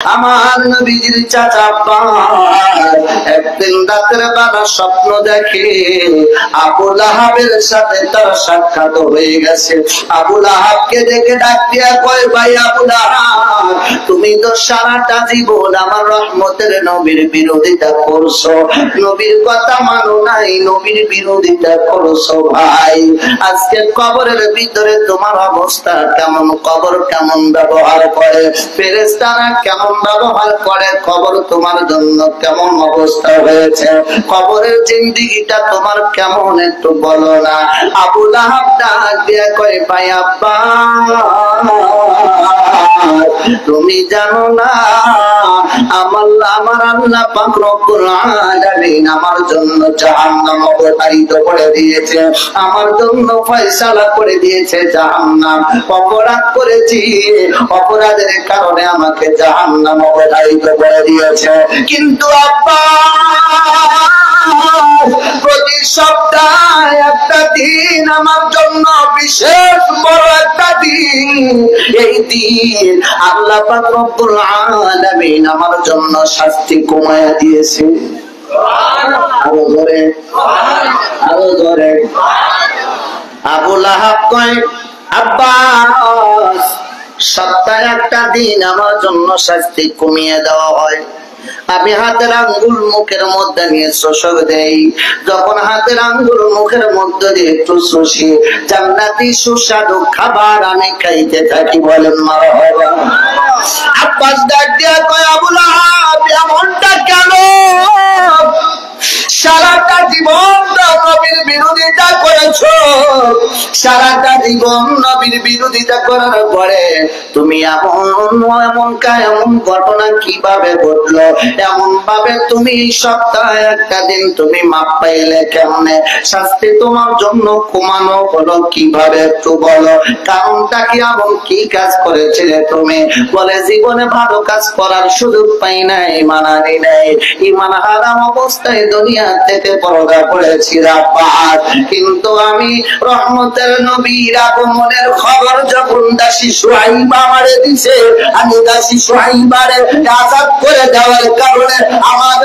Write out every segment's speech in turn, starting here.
আমার নবীজির চাচা একদিন রাতের বেলা স্বপ্ন দেখে আবু লাহাবের সাথে তার সাক্ষাৎ হয়ে গেছে। আবু লাহাবকে দেখে ডাক দিয়া কয়, ভাই আবু লাহাব, তুমি তো সারাটা জীবন আমার রহমতের নবীর বিরোধিতা করছো, নবীর কথা মানো নাই, নবীর বিরোধিতা করছো। ভাই আজকে কবরের ভিতরে তোমার অবস্থা কেমন, কবর কেমন ব্যবহার করে, ফেরেশতারা কেমন ব্যবহার করে, কবর তোমার জন্য কেমন অবস্থা হয়েছে, কবরের জিন্দেগিটা তোমার কেমন একটু বলো না। আবু লাহাব ডাক দিয়ে কয়, ভাই আব্বা, তুমি জানো না আমার আল্লাহ পাক রব্বুল আলামিন আমার জন্য জাহান্নাম অবধারিত করে দিয়েছে, আমার জন্য ফয়সালা করে দিয়েছে জাহান্নাম। অপরাধ করেছি, অপরাধের কারণে আমাকে জাহান্নাম অবধারিত করে দিয়েছে। কিন্তু আব্বা, প্রতি সপ্তাহে একটা দিন আমার জন্য বিশেষ বড় একটা দিন, এই দিন আল্লাহ পাক রব্বুল আলামিন আমার জন্য শাস্তি কমায়া দিয়েছে। আরো জোরে, আরো জোরে। আবু লাহাব কয়, আব্বা, সপ্তাহে একটা দিন আমার জন্য শাস্তি কমিয়ে দেওয়া হয়, আমি হাতের আঙ্গুল মুখের মধ্যে নিয়ে শোষক দেই, যখন হাতের আঙ্গুল মুখের মধ্যে দিয়ে একটু শোষি, জান্নাতি সুস্বাদু খাবার আমি খাইতে থাকি। বলেন মারহাবা। আব্বাস ডাক দিয়া কয়, আবু লাহাব, এমনটা কেন? সারাটা জীবন নবীর বিরোধিতা করেছো, সারাটা জীবন নবীর বিরোধিতা করার পরে তুমি এমন ঘটনা কিভাবে ঘটলো? এমন ভাবে তুমি সপ্তাহে একটা দিন তুমি মাপ পাইলে কেমনে? শাস্তি তোমার জন্য কমানো হলো কিভাবে একটু বলো, কারণটা কি? এমন কি কাজ করেছিলে তুমি? বলে, জীবনে ভালো কাজ করার সুযোগ পাই নাই, ঈমান আনি নাই, ঈমান হারাম অবস্থায় দুনিয়া থেকে পরদা করেছি রাপাত। কিন্তু আমি রহমতের নবীর আগমনের খবর যখন দাসী সুহাইবা আমারে দিছে, আমি দাসী সুহাইবারে আযাদ করে দেওয়ার কারণে আমার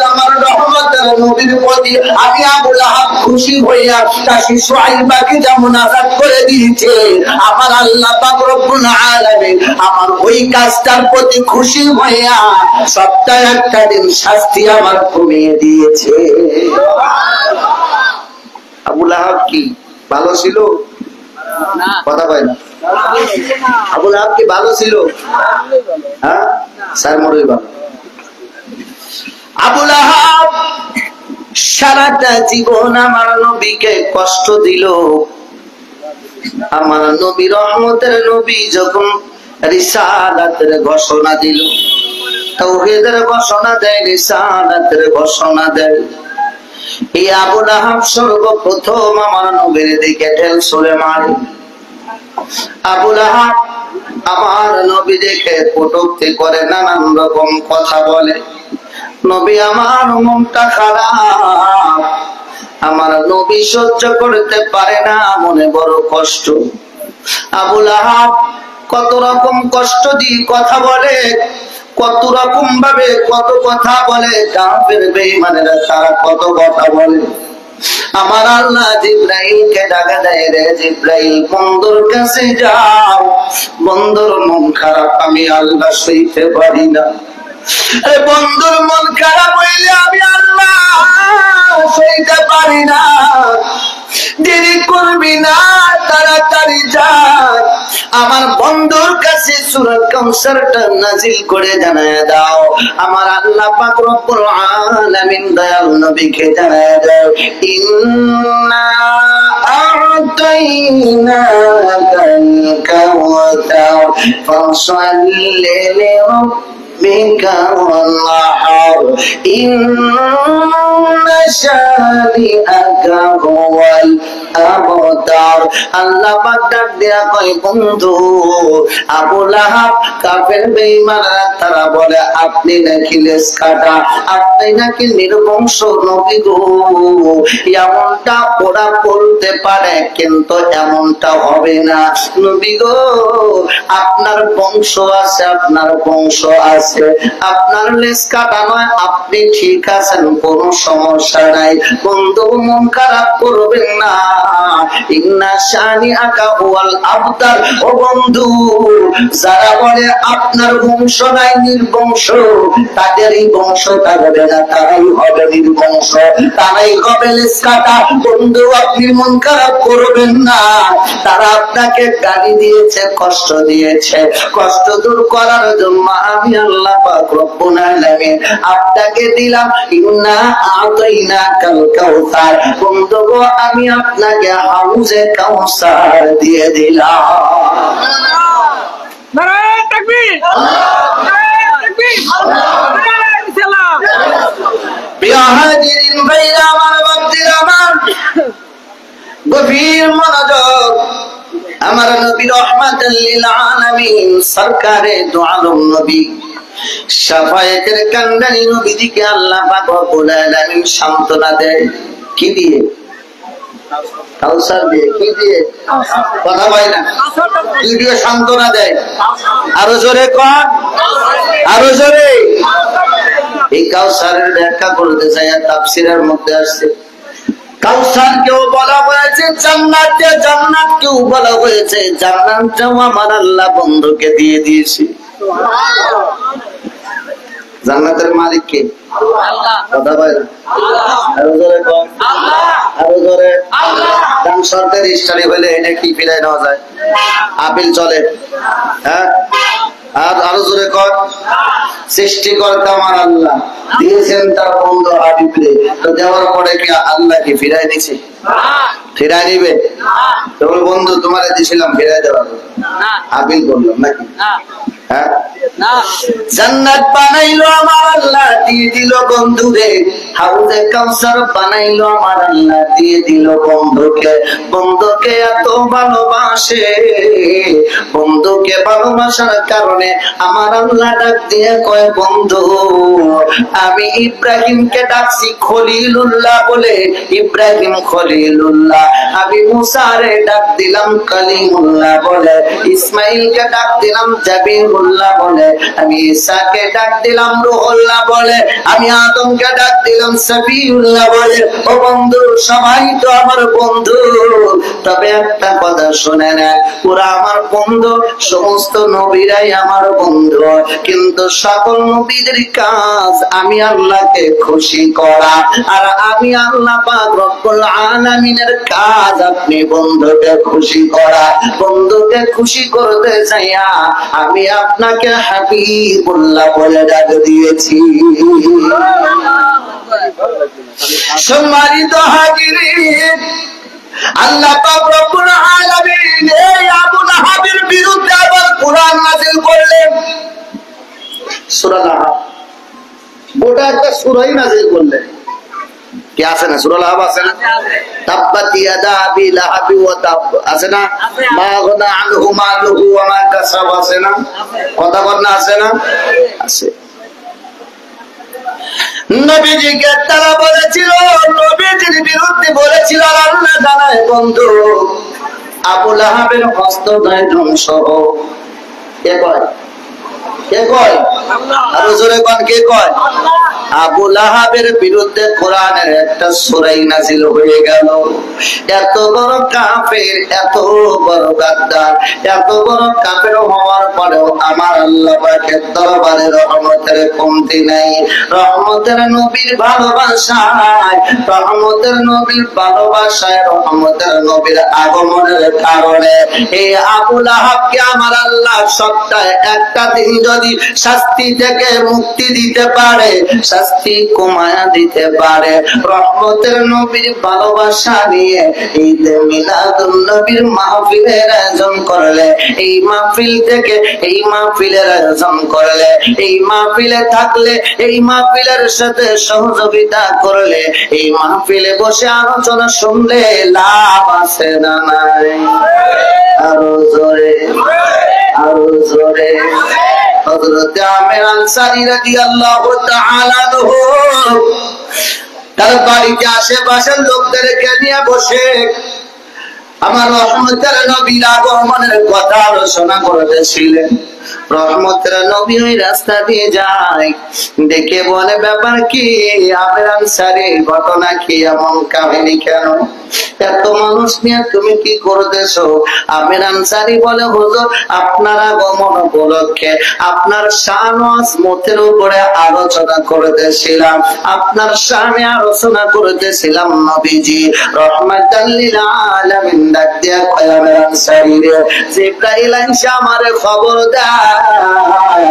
রহমতের নবীর প্রতি আমি আবু লাহাব খুশি হইয়া দাসী সুহাইবাকে যেমন আযাদ করে দিয়েছে, আমার আল্লাহ পাক রব্বুল আলামিন আমার ওই কাজটার প্রতি খুশি হইয়া সপ্তাহে একটা দিন শাস্তি আমার কমিয়ে দিয়েছে। আবু লাহাব কি ভালো ছিল? কথা কয় না। আবু লাহাব কি ভালো ছিল? হ্যাঁ, স্যার মরই ভালো। আবু লাহাব সারাটা জীবন আমার নবীকে কষ্ট দিল। আমার নবী রহমতের নবী যখন রিসালাতের ঘোষণা দিল, তাওহীদের ঘোষণা দেয়, রিসালাতের ঘোষণা দেয়, এই আবু লাহাব সর্বপ্রথম আমার নবীর দিকে ঢেল ছুঁড়ে মারে। আবু লাহাব আমার নবী দেখে কটূক্তি করে, নানান রকম কথা বলে। নবী আমার মনটা খারাপ, আমার নবী সহ্য করতে পারে না, মনে বড় কষ্ট। আবু লাহাব কত রকম কষ্ট দিয়ে কথা বলে, কত রকম ভাবে কত কথা বলে, কাফের বেঈমানেরা তারা কত কথা বলে। আমার আল্লাহ জিবরাইলকে ডাকা দেয়, রে জিবরাইল, বন্ধুর কাছে যাও, বন্ধুর মন খারাপ, আমি আল্লাহ সইতে পারি না। বন্ধুর মন খারাপ হইলে আমি আল্লাহ সইতে পারি না, দেরি করবি না, তাড়াতাড়ি যা, আমার বন্ধুর কাছে সূরা কাউসারটা নাজিল করে জানায় দাও। আমার আল্লাহ পাক রব্বুল আলামিন দয়াল নবীকে জানায় দাও, ইন্না আ'তাইনাকাল কাওসার ফাসাল্লি লিরাব্বিকা ওয়ানহার ইন্না শানিআকা হুয়াল আবতার। আল্লাহ পাক ডাক দেয়া কয়, বন্ধু আবু লাহাব কাফের বেঈমানরা তারা বলে আপনি নাকি লেজ কাটা, আপনি নাকি নির্বংশ নবী গো। এমনটা ওরা বলতে পারে, কিন্তু এমনটা হবে না নবী গো। আপনার বংশ আছে, আপনার বংশ আছে, আছে, আপনার লেজ কাটা নয়, আপনি ঠিক আছেন, কোনো সমস্যা নাই। বন্ধু মন খারাপ করবেন না, ইন্না শানিআকা হুয়াল আবতার। ও বন্ধু, যারা বলে আপনার বংশ নাই, নির্বংশ, তাদেরই বংশ থাকবে না, তারাই হবে নির্বংশ, তারাই হবে লেজ কাটা। বন্ধু আপনি মন খারাপ করবেন না, তারা আপনাকে গালি দিয়েছে, কষ্ট দিয়েছে, কষ্ট দূর করার জন্য আমি আল্লাহ পাক রব্বুল আলামিন আপনাকে দিলাম ইন্না আতাইনাকাল কাউসার। বন্ধু গো, আমি আপনাকে হাউজে কাউসার দিয়ে দিলাম। নারায়ে তাকবীর, নারায়ে তাকবীর, নারায়ে সালাম। প্রিয় হাজিরিন ভাইরা আমার, ভক্তরা আমার, গভীর মনোযোগ। আমার নবী রহমাতুল লিল আলামিন, সরকারে দু আলম নবী, শাফায়েতের কান্ডারি নবীজিকে আল্লাহ পাক রব্বুল আলামিন সান্ত্বনা দেয় কি দিয়ে? কাউসার দিয়ে। কি দিয়ে? কথা বলে না, কি দিয়ে সান্ত্বনা দেয়? আরো জোরে কর, আরো জোরে। এই কাউসারের ব্যাখ্যা করতে চাই, আর তাফসীরের মধ্যে আসছে কাউসার কেউ বলা হয়েছে জান্নাত, জান্নাত কেউ বলা হয়েছে জান্নাতটাও আমার আল্লাহ বন্ধুকে দিয়ে দিয়েছি। জান্নাতের মালিক কে? আল্লাহ। কথা বলে না, আরো জোরে কর, আরো জোরে। দান শর্তের স্টাডি হলে এটা কি ফিরাই নেওয়া যায়? আপিল চলে? হ্যাঁ, আর আরো জোরে কর। সৃষ্টিকর্তা আমার আল্লাহ, দিয়েছেন তার বন্ধু হাবিবকে, তো দেওয়ার পরে কি আল্লাহ কি ফিরাই দিছে? ফিরাই নিবে? তোমার বন্ধু তোমারে দিয়েছিলাম, ফিরাই দেওয়া আপিল করলাম নাকি? হ্যাঁ, জান্নাত বানাইলো আমার আল্লাহ, দিয়ে দিল বন্ধুরে। হাউজে কাউসার বানাইলো আমার আল্লাহ, দিয়ে দিল বন্ধুকে। বন্ধুকে এত ভালোবাসে, বন্ধুকে ভালোবাসার কারণে আমার আল্লাহ ডাক দিয়ে কয়, বন্ধু আমি ইব্রাহিমকে ডাকছি খলিলুল্লাহ বলে, ইব্রাহিম খলিলুল্লাহ। আমি মুসারে ডাক দিলাম কালিমুল্লাহ বলে, ইসমাইলকে ডাক দিলাম জাবিহুল্লাহ বলে, আমি ঈসাকে ডাক দিলাম রূহুল্লাহ বলে, আমি আদমকে ডাক দিলাম সাফিউল্লাহ বলে। ও বন্ধু, সবাই তো আমার বন্ধু, তবে একটা কথা শুনে না, ওরা আমার বন্ধু, সমস্ত নবীরাই আমার বন্ধু, কিন্তু সকল নবীদের কাজ আমি আল্লাহকে খুশি করা, আর আমি আল্লাহ পাক রব্বুল আলামিনের কাজ আপনি বন্ধুকে খুশি করা। বন্ধুকে খুশি করতে চাইয়া আমি আপনাকে হাবিবুল্লাহ বলে ডাক দিয়েছি। সম্মানিত হাজিরিন, আল্লাহ পাক রব্বুল আলামিন এই আবু লাহাবের বিরুদ্ধে আবার কোরআন নাযিল করলেন। সূরা লাহাব, গোটা একটা সূরাই নাযিল করলেন। কি আছে না? সূরা লাহাব আছে না? তাব্বাত ইয়াদা আবি লাহাবি ওয়া তাব আছে না? মা গানা আনহু মালুহু ওয়া মা কাসাব আছে না? কথা বল না, আছে না? আছে। নবীজিকে তারা বলেছিল, নবীজির বিরুদ্ধে বলেছিল, আল্লাহ জানায় বন্ধু আবু লাহাবের হস্তদ্বয় ধ্বংস হোক। কে কয়? কে কয়? আরো জোরে কোন, কে কয়? আবু লাহাবের বিরুদ্ধে কোরআনের একটা সূরা নাযিল হয়ে গেল। এত বড় কাফের, এত বড় গাদ্দার, এত বড় কাফের হওয়ার পরেও আমার আল্লাহ পাকের দরবারে রহমতের কমতি নাই। রহমতের নবীর ভালোবাসায়, রহমতের নবীর ভালোবাসায়, রহমতের নবীর আগমনের কারণে এই আবু লাহাবকে আমার আল্লাহ সপ্তাহে একটা দিন যদি শাস্তি থেকে মুক্তি দিতে পারে, শাস্তি কমায়া দিতে পারে, রহমতের নবীর ভালোবাসা নিয়ে ঈদে মিলাদুন নবীর মাহফিলের আয়োজন করলে, এই মাহফিল থেকে এই মাহফিলের আয়োজন করলে, এই মাহফিলে থাকলে, এই মাহফিলের সাথে সহযোগিতা করলে, এই মাহফিলে বসে আলোচনা শুনলে লাভ আছে না নাই? আরো জোরে, আরো জোরে। হযরত আমির আনসারী রাদিয়াল্লাহু তাআলা আনহু তার বাড়িতে আশেপাশের লোকদেরকে নিয়ে বসে আমার রহমতের নবীর আগমনের কথা আলোচনা করতেছিলেন। রহমতের নবী ওই রাস্তা দিয়ে যায়, দেখে বলে ব্যাপার কি আবের আনসারী, ঘটনা কি, এমন কাহিনী কেন, এত মানুষ নিয়ে তুমি কি করতেছো? আবের আনসারী বলে হুজুর আপনার আগমন উপলক্ষে আপনার শান ও আজমতের উপরে আলোচনা করতেছিলাম, আপনার শানে আলোচনা করতেছিলাম নবীজি। রহমাতাল লিল আলামিন ডাক দিয়া কয় আবের আনসারী রে, জিবরাইল আইসা আমারে খবর দেয়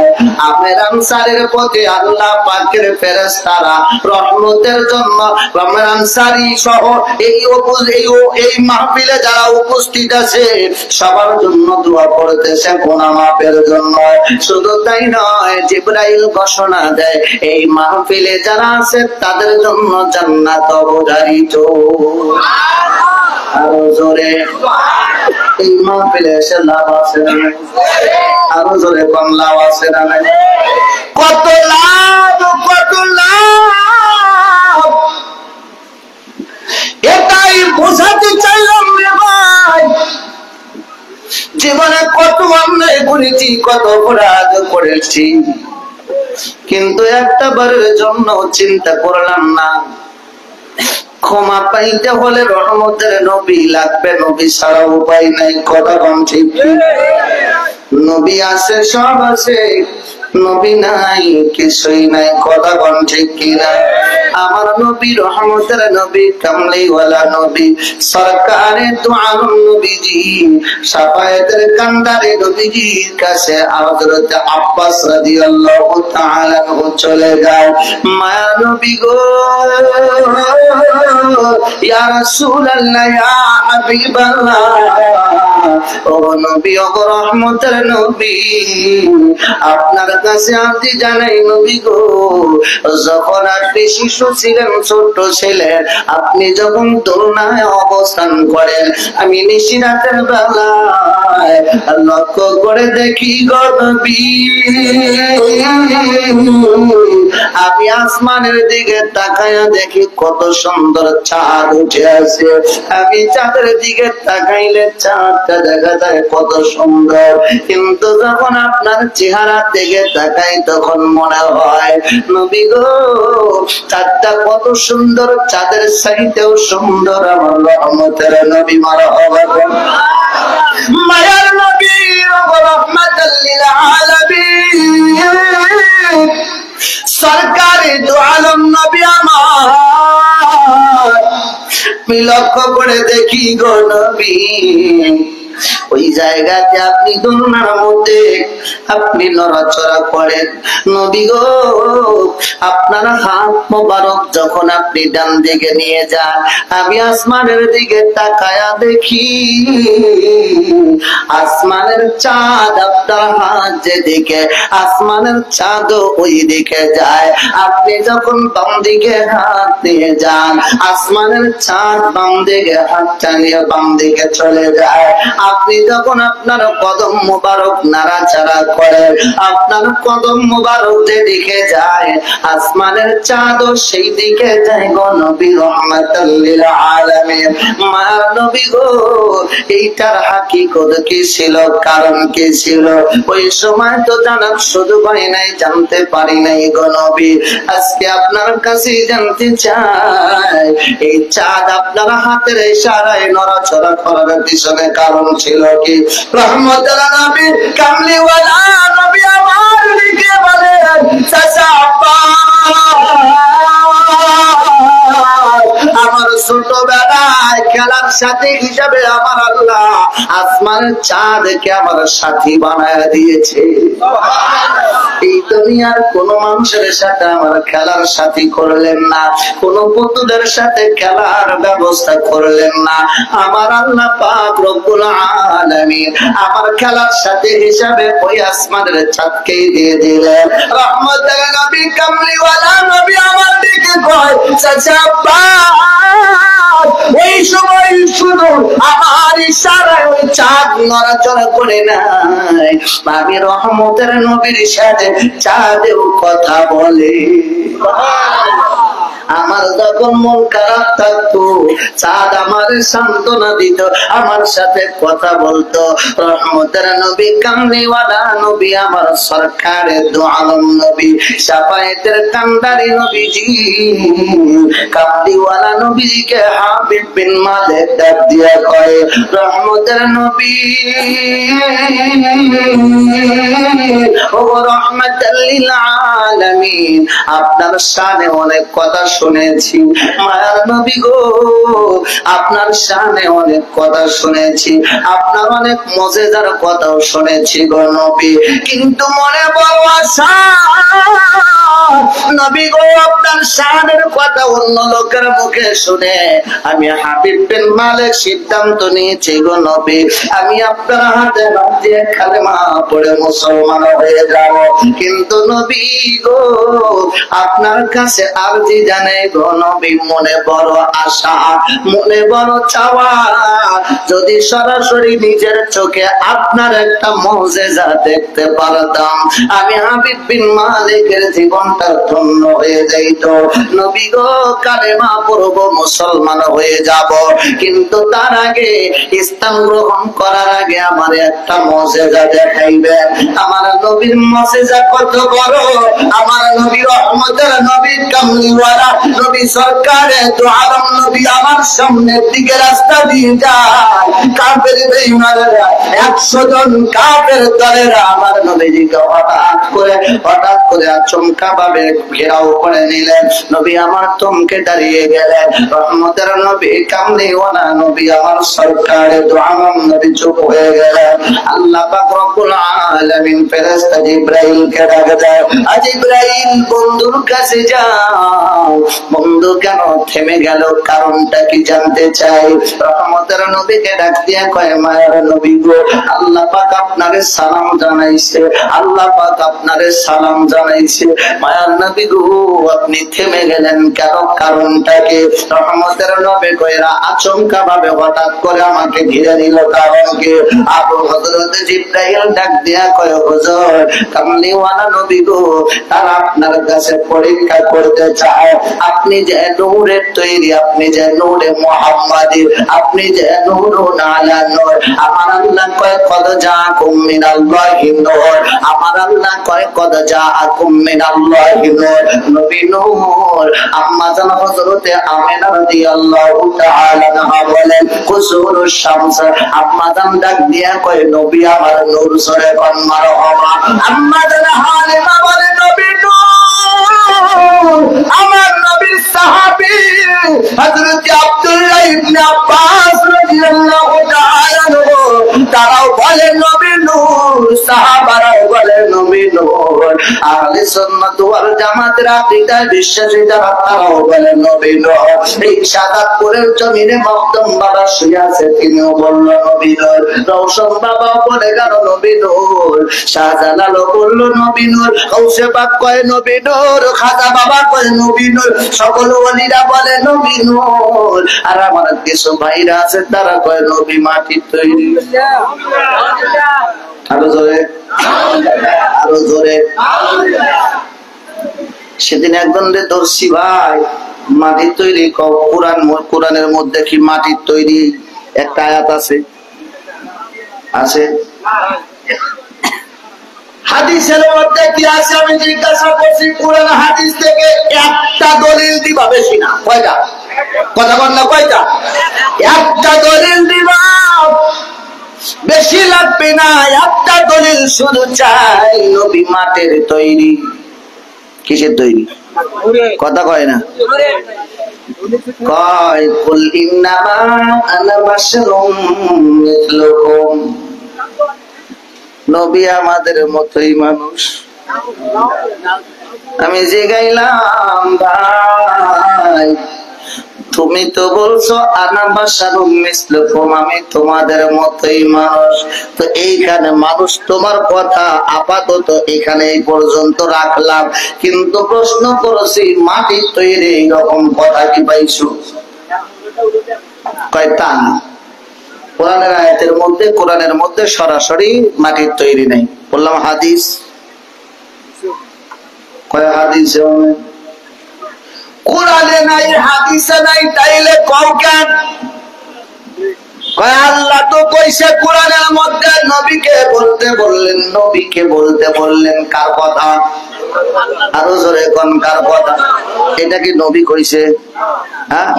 আবের আনসারীর প্রতি আল্লাহ পাকের ফেরেশতারা রহমতের জন্য আবের আনসারী সহ এই মাহফিলে যারা উপস্থিত আছে সবার জন্য দোয়া করতেছে গুনাহ মাফের জন্য। শুধু তাই নয়, জিবরাইল ঘোষণা দেয় এই মাহফিলে যারা আছে তাদের জন্য জান্নাত অবধারিত। আরো জোরে এই মাহফিলে এসে লাভ আছে না? আরো জোরে কোন লাভ আছে না? কত লাভ, কত লাভ, এটাই বোঝাতে চাইলাম রে ভাই। জীবনে কত অন্যায় করেছি, কত অপরাধ করেছি, কিন্তু একটা বারের জন্য চিন্তা করলাম না ক্ষমা পাইতে হলে রহমতের নবী লাগবে, নবী ছাড়া উপায় নাই। কথা কম ঠিক? নবী আছে, সব আছে, নবী নাই কিছুই নাই। কথা কম ঠিক কিনা? আমার নবী রহমতের নবী, কামলিওয়ালা নবী, সরকারে দু আলম নবীজি, শাফায়েতের কান্ডারে নবীজির কাছে হযরত আব্বাস রাদিয়াল্লাহু তাআলা আনহু চলে যায়। মায়া নবী গো, ইয়া রাসূলুল্লাহ, ইয়া হাবিবাল্লাহ, ও নবী, ও রহমতের নবী, আপনার কাছে আরজি জানাই নবী গো, যখন আপনি শিশু ছিলেন, ছোট ছিলেন, আপনি যখন দোলনায় অবস্থান করেন, আমি নিশিরাতের বেলায় লক্ষ্য করে দেখি গো নবী, আমি আসমানের দিকে তাকায়া দেখি কত সুন্দর চাঁদ উঠে আছে। আমি চাঁদের দিকে তাকাইলে চাঁদটা দেখা যায় কত সুন্দর, কিন্তু যখন আপনার চেহারা দিকে তাকাই তখন মনে হয় নবী গো, চাঁদটা কত সুন্দর, চাঁদের চাইতেও সুন্দর আমার রহমতের নবী। মারহাবা, মায়ার নবী, রহমাতাল লিল আলামিন, সরকারে দু আলম নবী আমার, আমি লক্ষ্য করে দেখি গো নবী, ওই জায়গাতে আপনি দোলনার মধ্যে আপনি নড়াচড়া করেন নবী গো, আপনার হাত মোবারক যখন আপনি ডান দিকে নিয়ে যান, আমি আসমানের দিকে তাকায়া দেখি আসমানের চাঁদ আপনার হাত যেদিকে, আসমানের চাঁদ ওই দিকে যায়। আপনি যখন বাম দিকে হাত নিয়ে যান, আসমানের চাঁদ বাম দিকে হাতটা নিয়ে বাম দিকে চলে যায়। আপনি যখন আপনার কদম মোবারক নাড়াচাড়া করেন, আপনার কদম মোবারক যেদিকে যায়, আসমানের চাঁদও সেই দিকে যায় গো নবী, রহমাতাল লিল আলামিন। মা নবী গো, এইটার হাকিকত কি ছিল, কারণ কি ছিল, ওই সময় তো জানার সুযোগ হয় নাই, জানতে পারি নাই গো নবী। আজকে আপনার কাছে জানতে চাই, এই চাঁদ আপনার হাতের ইশারায় নড়াচড়া করার পিছনে কারণ ছিল কি? রহমতের নবী, কামলিওয়ালা নবী আমার দিকে বলেন, চাচা আমার ছোটবেলায় খেলার সাথী হিসাবে আমার আল্লাহ আসমানের চাঁদকে আমার সাথী বানায় দিয়েছে। এই দুনিয়ার কোন মানুষের সাথে আমার খেলার সাথী করলেন না, কোন পুতুলের সাথে খেলার ব্যবস্থা করলেন না। আমার আল্লাহ পাক রব্বুল আলামিন আমার খেলার সাথী হিসাবে ওই আসমানের চাঁদকেই দিয়ে দিলেন। রহমতের নবী, কামলিওয়ালা নবী আমার দিকে কয়, চাচা ওই সময় শুধু আমার ইশারায় ওই চাঁদ নড়াচড়া করে নাই, আমি রহমতের নবীর সাথে চাঁদেও কথা বলে। আমার যখন মন খারাপ থাকতো চাঁদ আমার সান্ত্বনা দিত, আমার সাথে কথা বলতো। রহমতের নবী, কামলিওয়ালা নবী, আমার সরকারের দু আলম নবী, শাফায়েতের কান্ডারি নবীজি, কামলিওয়ালা নবীজিকে হাবিব বিন মালিক ডাক দিয়া কয়, রহমতের নবী ও রহমাতুল লিল আলামিন, আপনার শানে অনেক কথা শুনেছি। মায়ার নবী গো, আপনার শানে অনেক কথা শুনেছি, আপনার অনেক মুজিজার কথাও শুনেছি গো নবী, কিন্তু মনে বড় আশা নবী গো, আপনার শানের কথা অন্য লোকের মুখে শুনে আমি হাবিব বিন মালিক সিদ্ধান্ত নিয়েছি গো নবী, আমি আপনার হাতে হাত দিয়ে কালেমা পড়ে মুসলমান হয়ে যাব। কিন্তু নবী গো, আপনার কাছে আরজি জানে গো নবী, মনে বড় আশা, মনে বড় চাওয়া, যদি সরাসরি নিজের চোখে আপনার একটা মুজিজা দেখতে পারতাম, আমি হাবিব বিন মালিকের জীবনটা ধন্য হয়ে যাইত। নবী গো, কালেমা পড়ব, মুসলমান হয়ে যাব, কিন্তু তার আগে ইসলাম গ্রহণ করার আগে আমার একটা মুজিজা দেখাইবেন। আমার নবীর মুজিজা কত বড়, আমার নবী রহমতের নবী, কামলিওয়ালা নবী, সরকারের দু আলম নবী আমার সামনের দিকে রাস্তা দিয়ে যায়, কাফের বেঈমানেরা 100 জন কাফের দলেরা আমার নবীজিকে হঠাৎ করে আচমকা ভাবে ঘেরাও করে নিলেন। নবী আমার থমকে দাঁড়িয়ে গেলেন। রহমতের নবী, কামলিওয়ালা নবী, আমার সরকারের দু আলম নবী চুপ হয়ে গেলেন। আল্লাহ পাক রব্বুল আলামিন ফেরেশতা জিবরাইলকে ডাক দেয়, আজ ইব্রাহিম বন্ধুর কাছে যাও। বন্ধু কেন থেমে গেল, কারণটা কি জানতে চাই। রহমতের নবীকে ডাক দিয়ে কয়, মায়ের নবী গো, আল্লাহ পাক আপনারে সালাম জানাইছে, আল্লাহ পাক আপনারে সালাম জানাইছে। মায়ের নবী গো, আপনি থেমে গেলেন কেন, কারণটা কি। রহমতের নবী কইরা আচমকা ভাবে হঠাৎ করে আমাকে ঘিরে নিল, কারণ কি। আবু হযরত জিবরাইল ডাক দিয়া কয়, হুজুর, কামলিওয়ালা নবী গো, তারা আপনার কাছে পরীক্ষা করতে চায়, আপনি যে নূরের তৈরি, আপনি যে নূরে মুহাম্মাদি, আপনি যে নূরুন আলা নূর। আমার আল্লাহ কয়, কদ জাআকুম মিনাল্লাহি নূর, আমার আল্লাহ কয়, কদ জাআকুম মিনাল্লাহি নূর। নবী নূর। আম্মা জান হযরতে আমিনা রাদিয়াল্লাহু তাআলা আনহা বলেন, কুসুরুশ শামস, আম্মা জান ডাক দিয়া কয়, নবী আমার নূর, সরে কোন মারহাবা। আম্মা জান হালিমা বলে, নবী নূর, আমার নবীর সাহাবী হযরত আব্দুল্লাহ ইবনে আব্বাস রাদিয়াল্লাহু তাআলা আনহু, তারাও বলে নবী নূর, সাহাবারাও বলে নবী নূর। আহলে সুন্নাত ওয়াল জামাতের আকীদায় বিশ্বাসী যারা, তারাও বলে নবী নূর। এই শাহাদাতপুরের জমিনে মখদুম বাবা শুয়ে আছে, তিনিও বলল নবী নূর। রওশন বাবাও বলে গেল নবী নূর। শাহজালালও বলল নবী নূর। গৌসে পাক কয় নবী নূর। খাজা বাবা কয় নবী নূর। সকল ওলিরা বলে নবী নূর। আর আমার কিছু ভাইরা আছে, তারা কয় নবী মাটির তৈরি। আরো জোরে, আরো জোরে। সেদিন একজন ধরছি, ভাই মাটির তৈরি, কোরআনের মধ্যে কি মাটির তৈরি একটা আয়াত আছে? আছে? হাদিসের মধ্যে কি আছে আমি জিজ্ঞাসা করছি, কোরআন হাদিস থেকে একটা দলিল দিবা, বেশি না। কয়টা? কথা বল না, কয়টা? একটা দলিল দিবা, বেশি লাগবে না। একটা দলিল শুধু চাই, নবী মাটির তৈরি। কিসের তৈরি? কথা কয় না, কয় কুল ইন্নামা আনা বাশারুম মিথলুকুম, নবী আমাদের মতোই মানুষ। আমি জিগাইলাম, ভাই তুমি তো বলছো আনা বাশারুম মিসলুকুম, আমি তোমাদের মতোই মানুষ। তো এইখানে মানুষ তোমার কথা আপাতত এখানে এই পর্যন্ত রাখলাম, কিন্তু প্রশ্ন করেছি মাটির তৈরি এইরকম কথা কি পাইছো? কয় তা না। কোরআনের আয়াতের মধ্যে, কোরআনের মধ্যে সরাসরি মাটির তৈরি নেই। বললাম হাদিস, কয় হাদিস কোরআনে নাই হাদিসে নাই, তাইলে কও কেন? আল্লাহ তো কইছে কোরআনের মধ্যে নবীকে বলতে বললেন, নবীকে বলতে বললেন। কার কথা? আরো জোরে কোন কার কথা? এটা কি নবী কইছে? হ্যাঁ,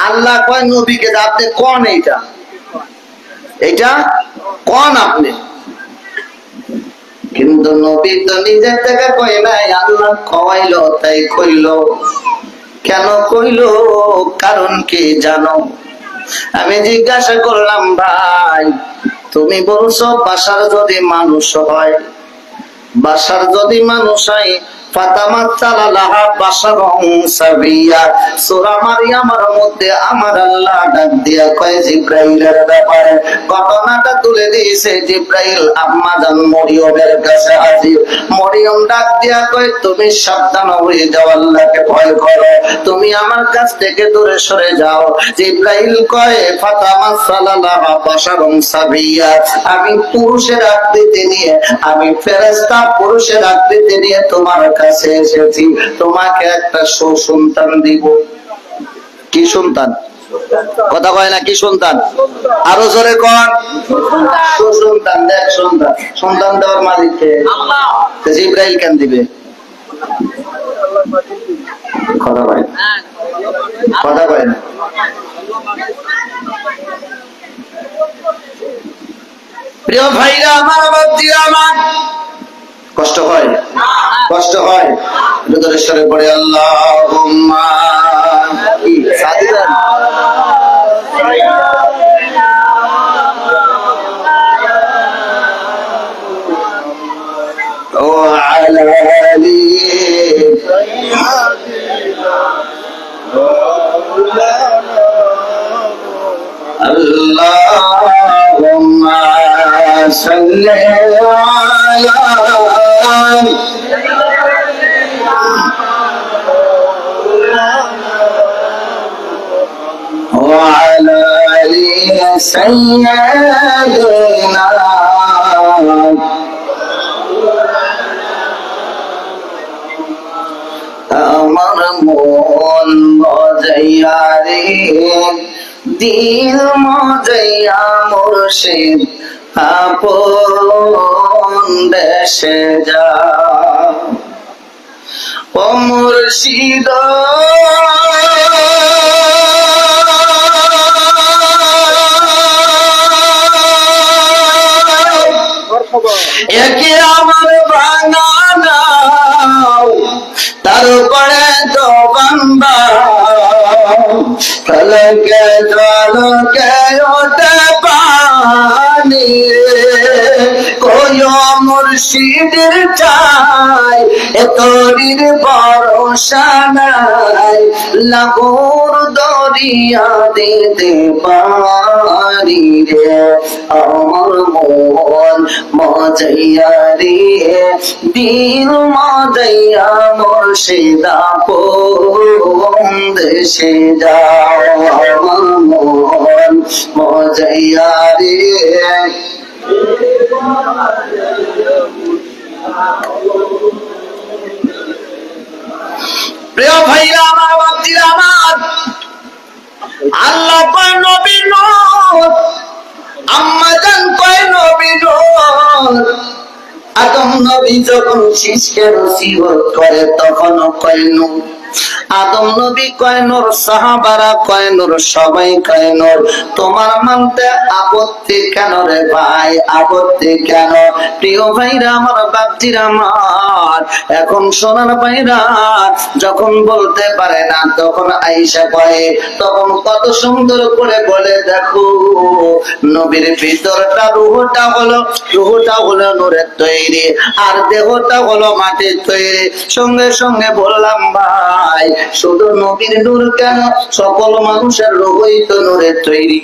আল্লাহ কয় নবীকে, আপনি কোন এইটা এইটা কোন আপনি? কিন্তু নবী তো নিজের থেকে কই নাই, আল্লাহ কওয়াইলো তাই কইলো। কেন কইলো? কারণ কি জানো? আমি জিজ্ঞাসা করলাম, ভাই তুমি বলছো বাশার যদি মানুষ হয়, বাশার যদি মানুষ হয়, ফাতামাত্তালা লাহা বাশারুন সাবিয়্যা। সূরা মারইয়ামের মধ্যে আমার আল্লাহ ডাক দিয়া কয় জিবরাইলের ব্যাপারে ঘটনাটা তুলে দিয়েছে। জিবরাইল আম্মা জান মরিয়মের কাছে হাজির। মরিয়ম ডাক দিয়া কয়, তুমি সাবধান হয়ে যাও, আল্লাহকে ভয় করো, তুমি আমার কাছ থেকে দূরে সরে যাও। জিবরাইল কয়, ফাতামাত্তালা লাহা বাশারুন সাবিয়্যা, আমি পুরুষের আকৃতি নিয়ে, আমি ফেরেশতা পুরুষের আকৃতি নিয়ে তোমার কাছে এসেছি, তোমাকে একটা সুসন্তান দিব। কি সন্তান? কথা কয় না, কি সন্তান? আরো জোরে কোন? সুসন্তান। দেখ সন্তান, সন্তান দেওয়ার মালিক কে? আল্লাহ। জিবরাইল কেন দিবে? কথা কয় না, কথা কয় না। প্রিয় ভাইরা আমার, বাপজিরা আমার, কষ্ট হয়? কষ্ট হয়? দূরেশ্বরে পড়ে আল্লাহুম্মা কি সাদিদান ও আলালি আল্লাহুম্মা সাল্লি আলা وعلى آل سيدنا আমার মন মজাইয়া রে, দিল মজাইয়া মুর্শিদ আপন দেশে যা। ও মুর্শিদ একে আমার ভাঙা নাও, তারপরে তো বান্দা ফলকে জলকে ওঠে পানি। কয় মুর্শিদের চাই এ তরির ভরসা নাই, লাগুর দরিয়া দিতে পারি রে। আমার মন মজাইয়া রে, দিল মজাইয়া মুর্শিদ আপন দেশে যাও। আমার মন মজাইয়া রে, প্রিয় ভাইরা আমার, বাপজিরা আমার, আল্লাহ কয় নবী নূর, আম্মা জান কয় নবী নূর। আদম নবী যখন শিশকে নসিহত করে তখন কয় নূর। আদম নবী কয় নূর, সাহাবারা কয় নূর, সবাই কয় নূর। তোমার মানতে আপত্তি কেন রে ভাই? আপত্তি কেন? প্রিয় ভাইরা আমার, বাপজিরা আমার, এখন সোনার ভাইরা যখন বলতে পারে না তখন আয়েশা কয়, তখন কত সুন্দর করে বলে, দেখো নবীর ভিতরটা রূহটা হলো নূরের তৈরি, আর দেহটা হলো মাটির তৈরি। সঙ্গে সঙ্গে বললাম, ভাই শুধু নবীর নূর কেন, সকল মানুষের রূহই তো নূরের তৈরি।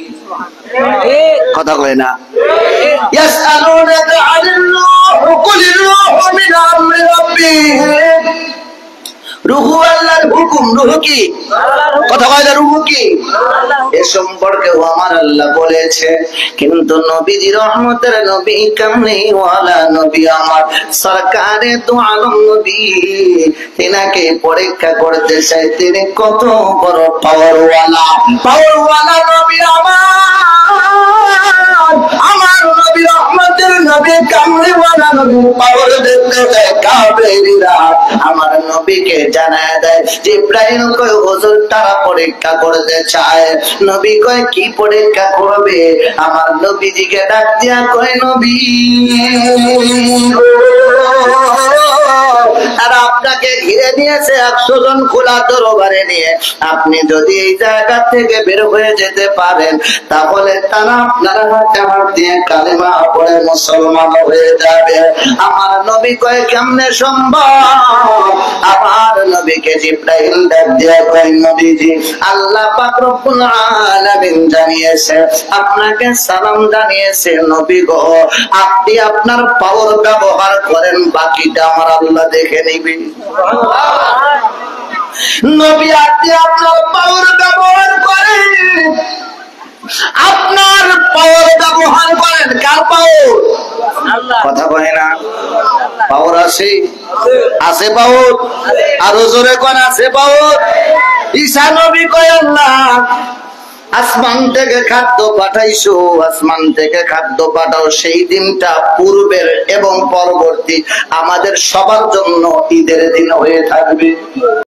কথা কয় না? ইয়াসআলুনাকা আনির রূহ কুলির রূহু মিন আমরি রাব্বি রুহু আল্লাহর হুকুম। রুহু কি? কথা কয় না, রুহু কি? এ সম্পর্কেও আমার আল্লাহ বলেছে। কিন্তু নবীজি রহমতের নবী, কামলিওয়ালা নবী, আমার সরকারে দু আলম নবী, তিনাকে পরীক্ষা করতে চাই তিনি কত বড় পাওয়ারওয়ালা। পাওয়ারওয়ালা নবী আমার নবী রহমতের নবী, কামলিওয়ালা নবী, পাওয়ার দেখতে দেয় কাফেররা। আমার নবীকে জানায় দেয় জিবরাইল কয় হুজুর তারা পরীক্ষা করতে চায়। নবী কয় কি পরীক্ষা করবে? আমার নবীজিকে ডাক দিয়া কয় নবী তারা আপনাকে ঘিরে নিয়েছে 100 জন খোলা দরবারে নিয়ে। আপনি যদি এই জায়গা থেকে বের হয়ে যেতে পারেন তাহলে তারা আপনার হাতে হাত দিয়ে কালেমা পড়ে মুসলমান হয়ে যাবে। আমার নবী কয় কেমনে সম্ভব? আমার নবীকে জিবরাইল ডাক দিয়ে কয় নবীজি আল্লাহ পাক রব্বুল আলামিন জানিয়েছে, আপনাকে সালাম জানিয়েছে নবী গো, আপনি আপনার পাওয়ার ব্যবহার করেন, বাকিটা আমার আল্লাহ দেখে নিবে। নবী আপনি আপনার পাওয়ার ব্যবহার করেন, আপনার পাওয়ার ব্যবহার করেন। কার পাওয়ার? কথা কয় না, পাওয়ার আছে, আছে পাওয়ার, আরো জোরে কোন আছে পাওয়ার? ঈসা নবী কয় আল্লাহ আসমান থেকে খাদ্য পাঠাইছো, আসমান থেকে খাদ্য পাঠাও, সেই দিনটা পূর্বের এবং পরবর্তী আমাদের সবার জন্য ঈদের দিন হয়ে থাকবে।